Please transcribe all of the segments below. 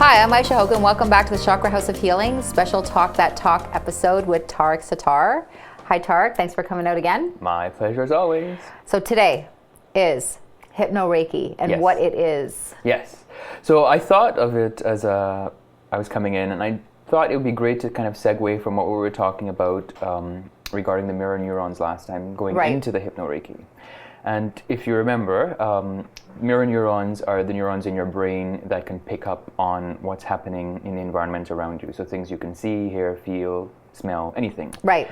Hi, I'm Ayse Hogan. Welcome back to the Chakra House of Healing, special Talk That Talk episode with Tariq Sattaur. Hi Tariq, thanks for coming out again. My pleasure as always. So today is Hypno-Reiki and what it is. Yes. So I thought of it as I was coming in, and I thought it would be great to kind of segue from what we were talking about regarding the mirror neurons last time, going into the Hypno-Reiki. And if you remember, mirror neurons are the neurons in your brain that can pick up on what's happening in the environment around you. So things you can see, hear, feel, smell, anything. Right.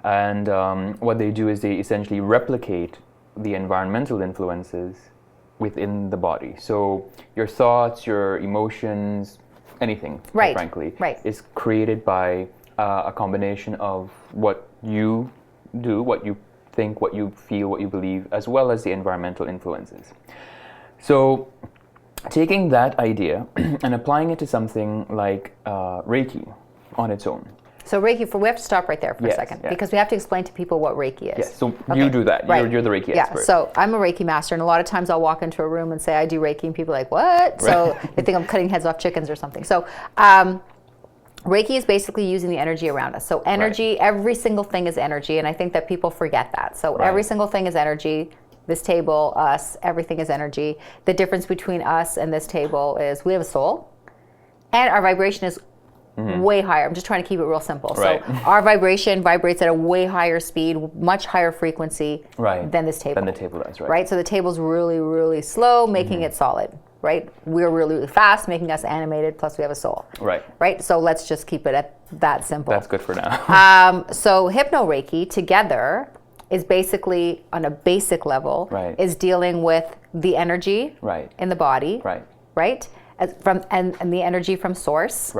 And what they do is they essentially replicate the environmental influences within the body. So your thoughts, your emotions, anything, quite frankly, is created by a combination of what you do, what you think, what you feel, what you believe, as well as the environmental influences. So taking that idea and applying it to something like Reiki on its own. So Reiki, we have to stop right there for a second because we have to explain to people what Reiki is. Yes, so you do that. You're the Reiki expert. Yeah, so I'm a Reiki master, and a lot of times I'll walk into a room and say I do Reiki, and people are like, what? So they think I'm cutting heads off chickens or something. So Reiki is basically using the energy around us. So energy, every single thing is energy, and I think that people forget that. So every single thing is energy. This table, us, everything is energy. The difference between us and this table is we have a soul, and our vibration is way higher. I'm just trying to keep it real simple. So our vibration vibrates at a way higher speed, much higher frequency than this table. Than the table does, right? So the table's really, really slow, making it solid. Right? We're really, really fast, making us animated, plus we have a soul. Right? So let's just keep it at that simple. That's good for now. So Hypno-Reiki together is basically, on a basic level, is dealing with the energy in the body. Right? And the energy from source.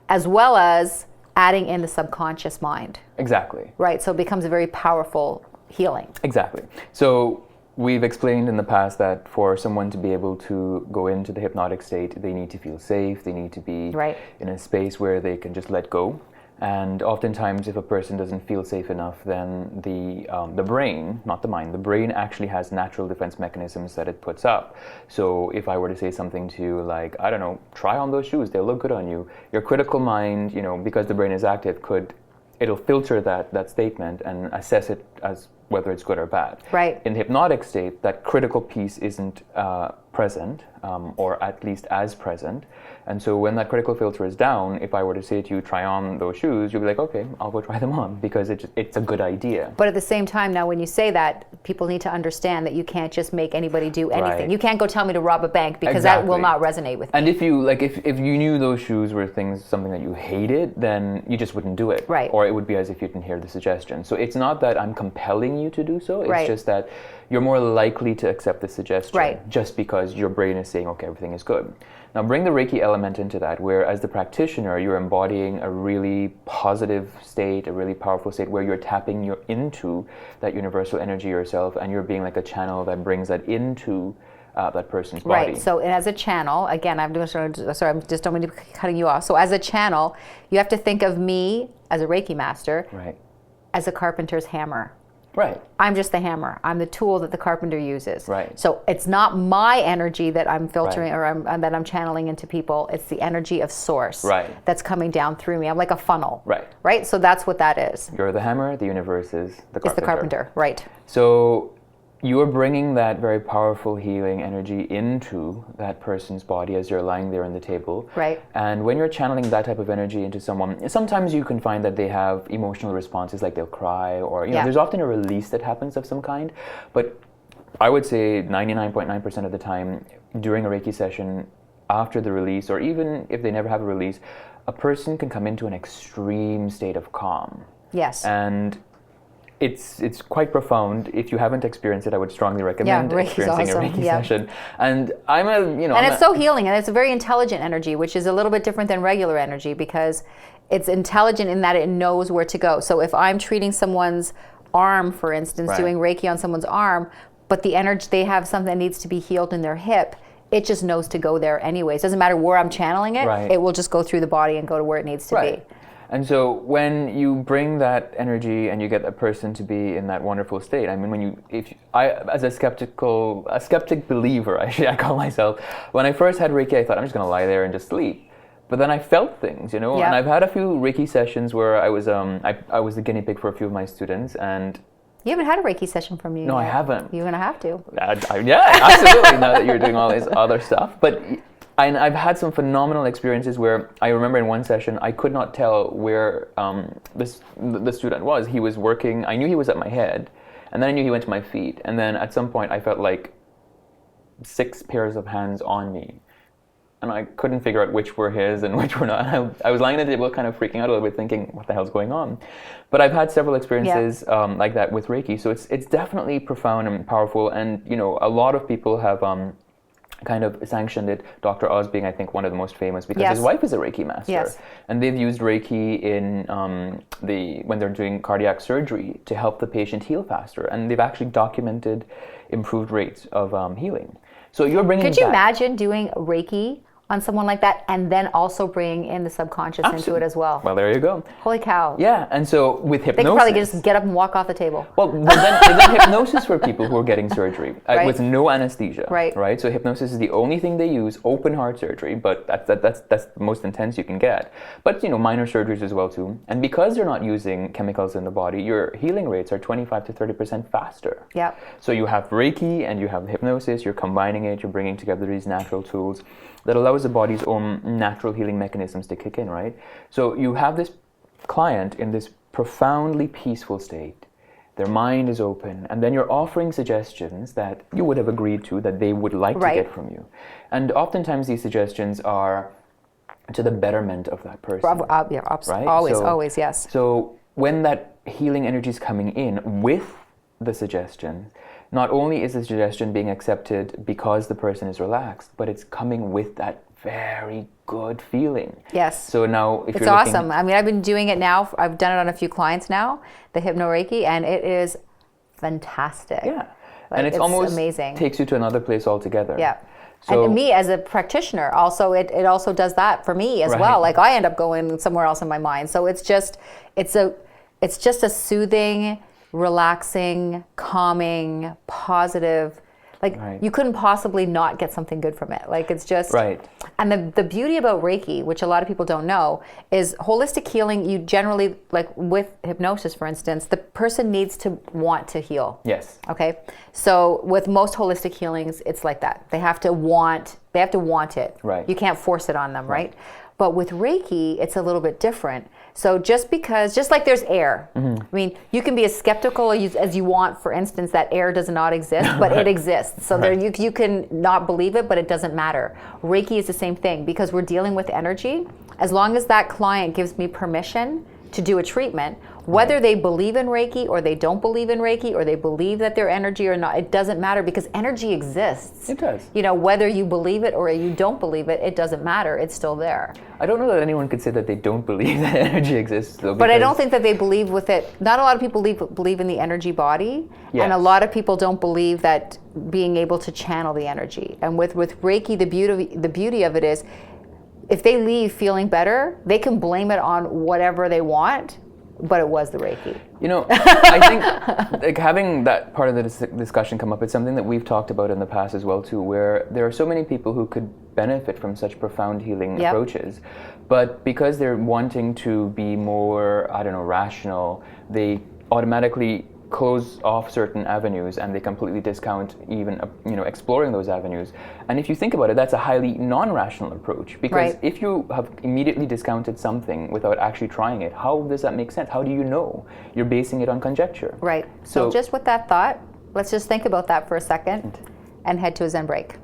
As well as adding in the subconscious mind. Exactly. Right? So it becomes a very powerful healing. Exactly. So we've explained in the past that for someone to be able to go into the hypnotic state, they need to feel safe, they need to be in a space where they can just let go. And oftentimes if a person doesn't feel safe enough, then the brain, not the mind, the brain actually has natural defense mechanisms that it puts up. So if I were to say something to you like, I don't know, try on those shoes, they'll look good on you, your critical mind, because the brain is active, it'll filter that statement and assess it as whether it's good or bad. In the hypnotic state, that critical piece isn't present, or at least as present. And so when that critical filter is down, if I were to say to you, try on those shoes, you'll be like, okay, I'll go try them on because it's a good idea. But at the same time, now when you say that, people need to understand that you can't just make anybody do anything. You can't go tell me to rob a bank because that will not resonate with me. And if you knew those shoes were something that you hated, then you just wouldn't do it. Or it would be as if you didn't hear the suggestion. So it's not that I'm compelling you to do so, it's just that you're more likely to accept the suggestion just because your brain is saying, okay, everything is good. Now bring the Reiki element into that, where as the practitioner, you're embodying a really positive state, a really powerful state where you're tapping into that universal energy yourself, and you're being like a channel that brings that into that person's body. So as a channel, again, I'm just don't mean to be cutting you off. So as a channel, you have to think of me as a Reiki master as a carpenter's hammer. I'm just the hammer. I'm the tool that the carpenter uses. So it's not my energy that I'm filtering or that I'm channeling into people. It's the energy of source that's coming down through me. I'm like a funnel. So that's what that is. You're the hammer. The universe is the carpenter. It's the carpenter. So you are bringing that very powerful healing energy into that person's body as you're lying there on the table. And when you're channeling that type of energy into someone, sometimes you can find that they have emotional responses, like they'll cry, or there's often a release that happens of some kind. But I would say 99.9% of the time during a Reiki session, after the release, or even if they never have a release, a person can come into an extreme state of calm. And it's quite profound. If you haven't experienced it, I would strongly recommend experiencing a Reiki session. And and it's so healing, and it's a very intelligent energy, which is a little bit different than regular energy because it's intelligent in that it knows where to go. So if I'm treating someone's arm, for instance, doing Reiki on someone's arm, but the energy, they have something that needs to be healed in their hip, it just knows to go there anyways. It doesn't matter where I'm channeling it, it will just go through the body and go to where it needs to be. And so when you bring that energy and you get that person to be in that wonderful state, I mean, as a skeptic believer, actually, I call myself, when I first had Reiki, I thought I'm just going to lie there and just sleep. but then I felt things, you know, Yeah. and I've had a few Reiki sessions where I was the guinea pig for a few of my students, and You haven't had a Reiki session from you. no, I yet. haven't. You're gonna have to. Yeah, absolutely. Now that you're doing all this other stuff, but I've had some phenomenal experiences where I remember in one session I could not tell where the student was. He was working. I knew he was at my head, and then I knew he went to my feet, and then at some point I felt like 6 pairs of hands on me. And I couldn't figure out which were his and which were not. I was lying on the table kind of freaking out a little bit thinking, what the hell's going on? But I've had several experiences like that with Reiki. So it's definitely profound and powerful. And, you know, a lot of people have kind of sanctioned it. Dr. Oz being, I think, one of the most famous because his wife is a Reiki master. Yes. And they've used Reiki in when they're doing cardiac surgery to help the patient heal faster. And they've actually documented improved rates of healing. So you're bringing Could you imagine doing Reiki on someone like that and then also bringing in the subconscious into it as well? Well, there you go. Holy cow. Yeah, and so with hypnosis... They could probably just get up and walk off the table. Well, then hypnosis for people who are getting surgery with no anesthesia. Right. So hypnosis is the only thing they use, open heart surgery, but that's the most intense you can get. But, you know, minor surgeries as well too. And because they're not using chemicals in the body, your healing rates are 25 to 30% faster. Yeah. So you have Reiki and you have hypnosis, you're combining it, you're bringing together these natural tools that allows the body's own natural healing mechanisms to kick in, right? So you have this client in this profoundly peaceful state. Their mind is open, and then you're offering suggestions that you would have agreed to, that they would like to get from you. And oftentimes these suggestions are to the betterment of that person. Right? Always, yes. So when that healing energy is coming in with the suggestion, not only is the suggestion being accepted because the person is relaxed, but it's coming with that very good feeling. Yes. So now if it's you're awesome. I mean, I've been doing it now. I've done it on a few clients now, the Hypno-Reiki, and it is fantastic. Yeah. Like, and it's almost amazing. Takes you to another place altogether. Yeah. So, and me as a practitioner, also it also does that for me as well. Like I end up going somewhere else in my mind. So it's just a soothing, relaxing, calming, positive, you couldn't possibly not get something good from it. Like it's just and the beauty about Reiki, which a lot of people don't know, is holistic healing. You generally, like with hypnosis for instance, the person needs to want to heal. Yes. Okay. So with most holistic healings, it's like that. They have to want it. Right. You can't force it on them, right? But with Reiki, it's a little bit different. So just like there's air, I mean, you can be as skeptical as you want, for instance, that air does not exist, but it exists. So there you can not believe it, but it doesn't matter. Reiki is the same thing because we're dealing with energy. As long as that client gives me permission to do a treatment, whether they believe in Reiki or they don't believe in Reiki or they believe that they're energy or not, it doesn't matter because energy exists. It does. You know, whether you believe it or you don't believe it, it doesn't matter. It's still there. I don't know that anyone could say that they don't believe that energy exists, though. But I don't think that they believe with it. Not a lot of people believe in the energy body, and a lot of people don't believe that being able to channel the energy. And with Reiki, the beauty of it is, if they leave feeling better, they can blame it on whatever they want, but it was the Reiki. You know, I think like having that part of the discussion come up, it's something that we've talked about in the past as well too, where there are so many people who could benefit from such profound healing approaches, but because they're wanting to be more, rational, they automatically close off certain avenues and they completely discount even exploring those avenues. And if you think about it, that's a highly non-rational approach, because if you have immediately discounted something without actually trying it, how does that make sense? How do you know? You're basing it on conjecture. Right. So just with that thought, let's just think about that for a second and head to a Zen break.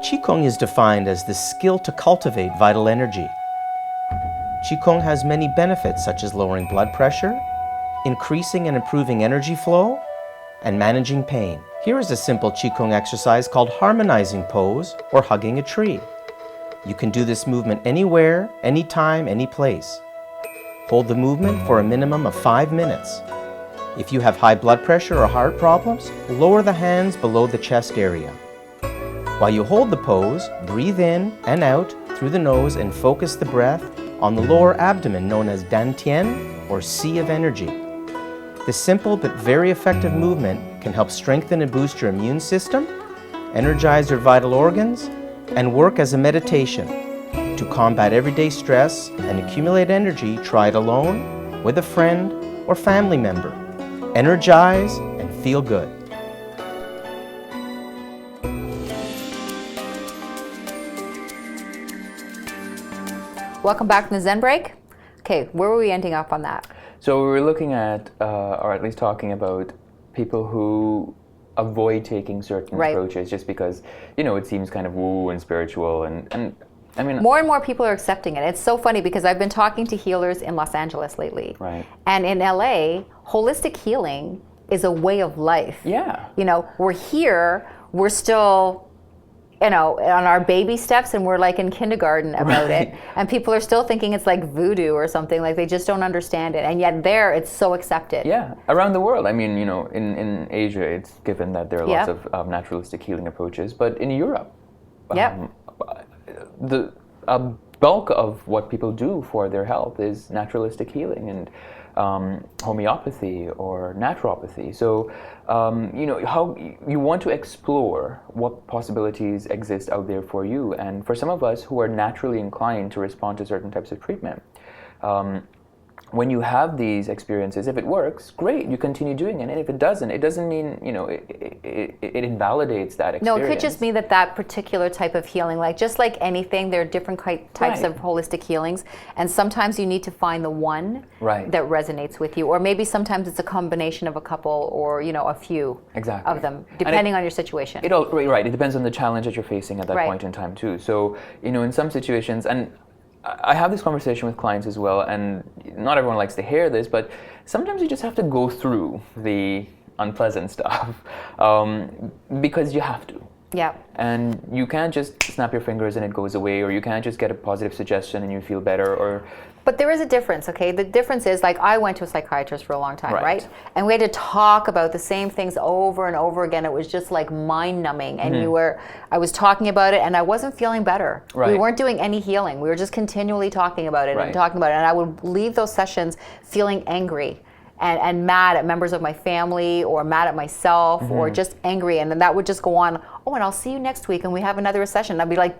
Qigong is defined as the skill to cultivate vital energy. Qigong has many benefits such as lowering blood pressure, increasing and improving energy flow, and managing pain. Here is a simple Qigong exercise called harmonizing pose or hugging a tree. You can do this movement anywhere, anytime, any place. Hold the movement for a minimum of 5 minutes. If you have high blood pressure or heart problems, lower the hands below the chest area. While you hold the pose, breathe in and out through the nose and focus the breath on the lower abdomen known as dantian or sea of energy. This simple but very effective movement can help strengthen and boost your immune system, energize your vital organs, and work as a meditation. To combat everyday stress and accumulate energy, try it alone, with a friend, or family member. Energize and feel good. Welcome back from the Zen break. Okay, where were we ending up on that? So we were looking at, or at least talking about, people who avoid taking certain approaches just because, it seems kind of woo and spiritual, and I mean, more and more people are accepting it. It's so funny because I've been talking to healers in Los Angeles lately. Right. And in LA, holistic healing is a way of life. Yeah. We're here, we're still, on our baby steps, and we're like in kindergarten about it. And people are still thinking it's like voodoo or something, like they just don't understand it. And yet there, it's so accepted. Yeah, around the world. I mean, in Asia, it's given that there are lots of naturalistic healing approaches. But in Europe, the bulk of what people do for their health is naturalistic healing and homeopathy or naturopathy. So, how you want to explore what possibilities exist out there for you. And for some of us who are naturally inclined to respond to certain types of treatment, when you have these experiences, if it works, great, you continue doing it. And if it doesn't mean, it invalidates that experience. No, it could just mean that particular type of healing, just like anything, there are different types of holistic healings. And sometimes you need to find the one that resonates with you. Or maybe sometimes it's a combination of a couple or, a few of them, depending on your situation. It depends on the challenge that you're facing at that point in time, too. So, in some situations, and I have this conversation with clients as well, and not everyone likes to hear this, but sometimes you just have to go through the unpleasant stuff because you have to. Yeah. And you can't just snap your fingers and it goes away, or you can't just get a positive suggestion and you feel better, But there is a difference, okay? The difference is, I went to a psychiatrist for a long time, right? And we had to talk about the same things over and over again. It was just mind-numbing. And I was talking about it and I wasn't feeling better. We weren't doing any healing. We were just continually talking about it and talking about it. And I would leave those sessions feeling angry and mad at members of my family, or mad at myself, or just angry. And then that would just go on, and I'll see you next week and we have another session. And I'd be like,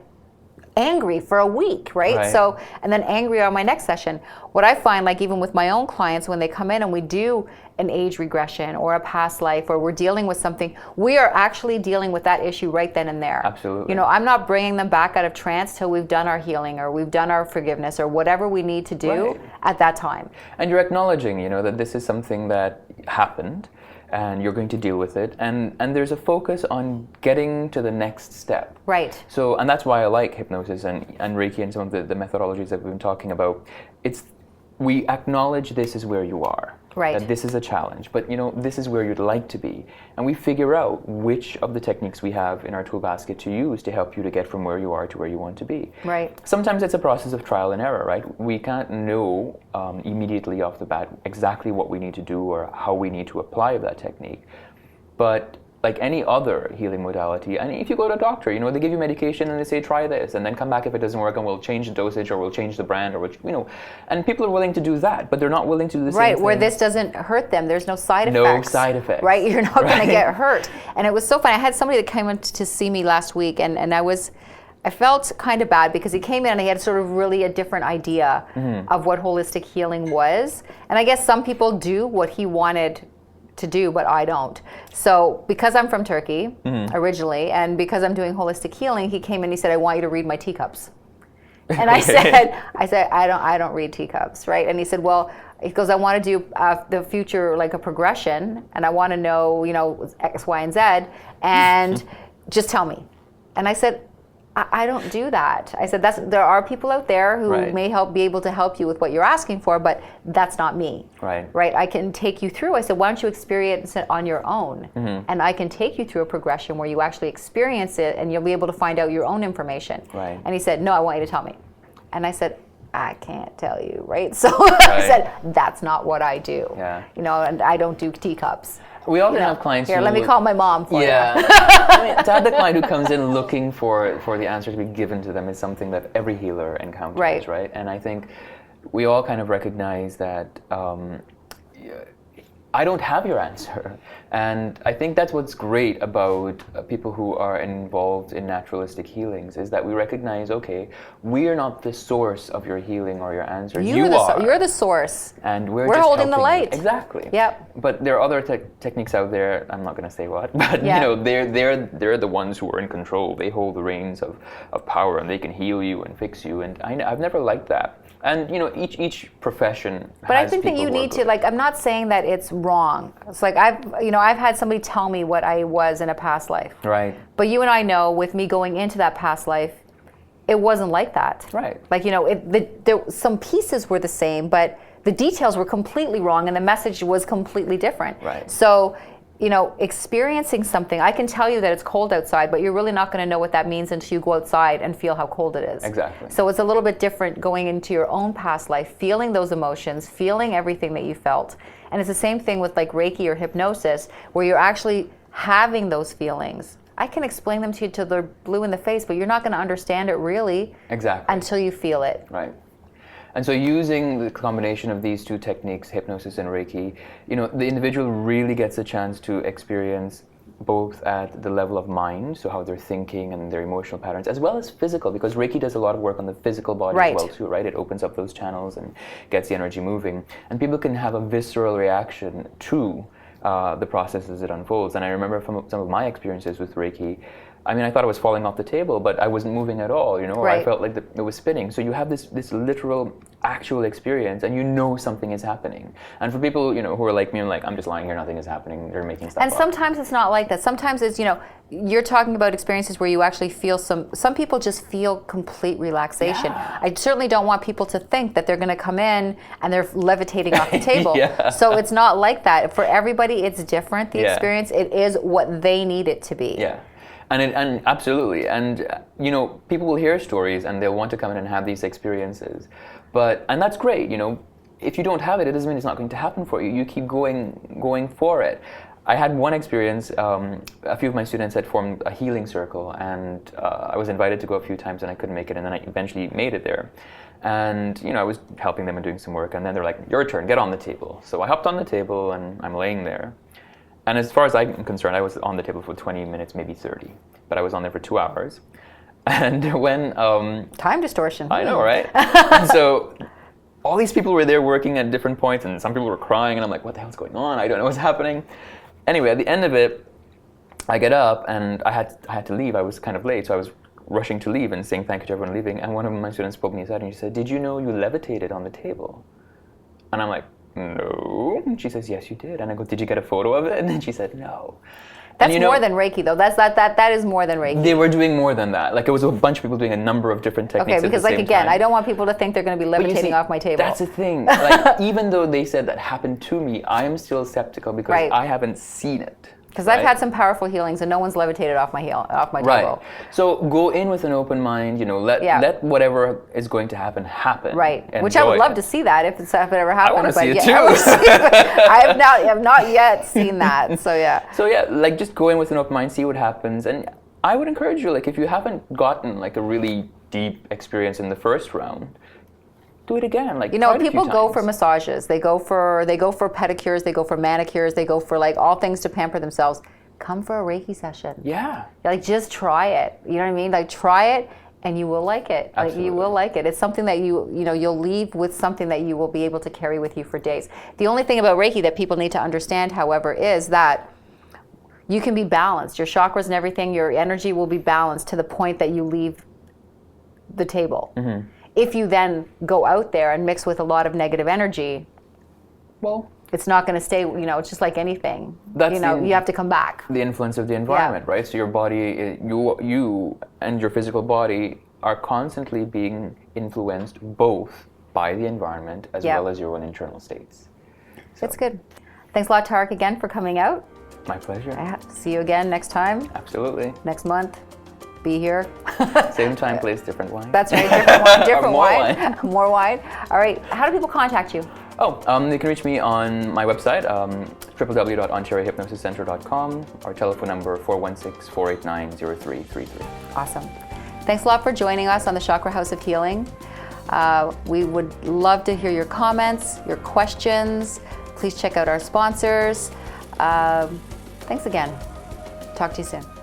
angry for a week, right? So, and then angry on my next session. What I find, even with my own clients, when they come in and we do an age regression or a past life, or we're dealing with something, we are actually dealing with that issue right then and there. Absolutely. I'm not bringing them back out of trance till we've done our healing, or we've done our forgiveness, or whatever we need to do at that time. And you're acknowledging, that this is something that happened, and you're going to deal with it, and there's a focus on getting to the next step. Right. So, and that's why I like hypnosis and Reiki and some of the methodologies that we've been talking about. We acknowledge this is where you are. Right. That this is a challenge, but this is where you'd like to be. And we figure out which of the techniques we have in our tool basket to use to help you to get from where you are to where you want to be. Right. Sometimes it's a process of trial and error, right? We can't know immediately off the bat exactly what we need to do or how we need to apply that technique. But like any other healing modality, and if you go to a doctor, they give you medication and they say try this, and then come back if it doesn't work, and we'll change the dosage, or we'll change the brand, or and people are willing to do that, but they're not willing to do the same thing. Where this doesn't hurt them. There's no side effects. No side effects. Right, you're not going to get hurt. And it was so funny. I had somebody that came in to see me last week, and I felt kind of bad because he came in and he had sort of really a different idea of what holistic healing was. And I guess some people do what he wanted to do, but I don't. So because I'm from Turkey originally, and because I'm doing holistic healing, he came in and he said, I want you to read my teacups. And I said, I don't read teacups, right? And he said, well, he goes, I want to do the future, like a progression, and I want to know, X, Y, and Z, and just tell me. And I said, I don't do that. I said, there are people out there who may be able to help you with what you're asking for, but that's not me. Right? I can take you through. I said, why don't you experience it on your own? And I can take you through a progression where you actually experience it, and you'll be able to find out your own information. And he said, no, I want you to tell me. And I said, I can't tell you, right? So I said, that's not what I do. And I don't do teacups. We often have clients let me call my mom for you. To have the client who comes in looking for the answer to be given to them is something that every healer encounters, right? And I think we all kind of recognize that I don't have your answer. And I think that's what's great about people who are involved in naturalistic healings, is that we recognize, okay, we are not the source of your healing or your answer. You are. You're the source. And we're just holding the light. You. Exactly. Yep. But there are other techniques out there, I'm not going to say what, but you know, they're the ones who are in control. They hold the reins of power, and they can heal you and fix you. And I've never liked that. And you know, each profession. But I think that you need to, like, I'm not saying that it's wrong. It's like I've had somebody tell me what I was in a past life. Right. But you and I know, with me going into that past life, it wasn't like that. Right. Like, you know, some pieces were the same, but the details were completely wrong, and the message was completely different. Right. So, you know, experiencing something, I can tell you that it's cold outside, but you're really not going to know what that means until you go outside and feel how cold it is. Exactly. So it's a little bit different going into your own past life, feeling those emotions, feeling everything that you felt. And it's the same thing with like Reiki or hypnosis, where you're actually having those feelings. I can explain them to you till they're blue in the face, but you're not going to understand it really until you feel it. Right. And so using the combination of these two techniques, hypnosis and Reiki, you know, the individual really gets a chance to experience both at the level of mind, so how they're thinking and their emotional patterns, as well as physical, because Reiki does a lot of work on the physical body as well too, right? It opens up those channels and gets the energy moving. And people can have a visceral reaction to the process as it unfolds. And I remember from some of my experiences with Reiki, I mean, I thought I was falling off the table, but I wasn't moving at all, you know, or I felt like it was spinning. So you have this literal, actual experience, and you know something is happening. And for people, you know, who are like me, and like, I'm just lying here, nothing is happening, they're making stuff up. And sometimes it's not like that. Sometimes it's, you know, you're talking about experiences where you actually feel some people just feel complete relaxation. Yeah. I certainly don't want people to think that they're going to come in and they're levitating off the table. So it's not like that. For everybody, it's different, the experience. It is what they need it to be. Yeah. And absolutely, and you know, people will hear stories and they'll want to come in and have these experiences, and that's great. You know, if you don't have it, it doesn't mean it's not going to happen for you. You keep going for it. I had one experience. A few of my students had formed a healing circle, and I was invited to go a few times, and I couldn't make it, and then I eventually made it there. And you know, I was helping them and doing some work, and then they're like, "Your turn, get on the table." So I hopped on the table, and I'm laying there. And as far as I'm concerned, I was on the table for 20 minutes, maybe 30. But I was on there for 2 hours. And when... time distortion. I know, right? And so all these people were there working at different points, and some people were crying, and I'm like, what the hell's going on? I don't know what's happening. Anyway, at the end of it, I get up, and I had to leave. I was kind of late, so I was rushing to leave and saying thank you to everyone leaving. And one of my students pulled me aside, and she said, "Did you know you levitated on the table?" And I'm like, "No." And she says, "Yes, you did." And I go, "Did you get a photo of it?" And then she said, "No." That's more than Reiki, though. That is more than Reiki. They were doing more than that. Like, it was a bunch of people doing a number of different techniques. Okay, because at the same again, time. I don't want people to think they're going to be levitating off my table. That's the thing. Like, even though they said that happened to me, I am still skeptical because I haven't seen it. Because I've had some powerful healings and no one's levitated off my table. Right. So go in with an open mind. You know, let whatever is going to happen happen. Right. Which I would love to see that if it ever happened. I want to see it too. I have not yet seen that. So yeah. So yeah, like, just go in with an open mind, see what happens, and I would encourage you, like, if you haven't gotten like a really deep experience in the first round, do it again. Like, you know, people go for massages, they go for pedicures, they go for manicures, they go for like all things to pamper themselves. Come for a Reiki session. Yeah. Like, just try it. You know what I mean? Like, try it and you will like it. Absolutely. Like, you will like it. It's something that you'll leave with something that you will be able to carry with you for days. The only thing about Reiki that people need to understand, however, is that you can be balanced. Your chakras and everything, your energy will be balanced to the point that you leave the table. Mm-hmm. If you then go out there and mix with a lot of negative energy, well, it's not going to stay, you know, it's just like anything. You have to come back. The influence of the environment, right? So your body, you and your physical body are constantly being influenced both by the environment as well as your own internal states. So. That's good. Thanks a lot, Tariq, again for coming out. My pleasure. See you again next time. Absolutely. Next month. Be here. Same time, place, different wine. That's right, different wine, different wine. More wine. All right, how do people contact you? They can reach me on my website, www.ontariohypnosiscenter.com. Our telephone number, 416-489-0333. Awesome. Thanks a lot for joining us on the Chakra House of Healing. We would love to hear your comments, your questions. Please check out our sponsors. Thanks again. Talk to you soon.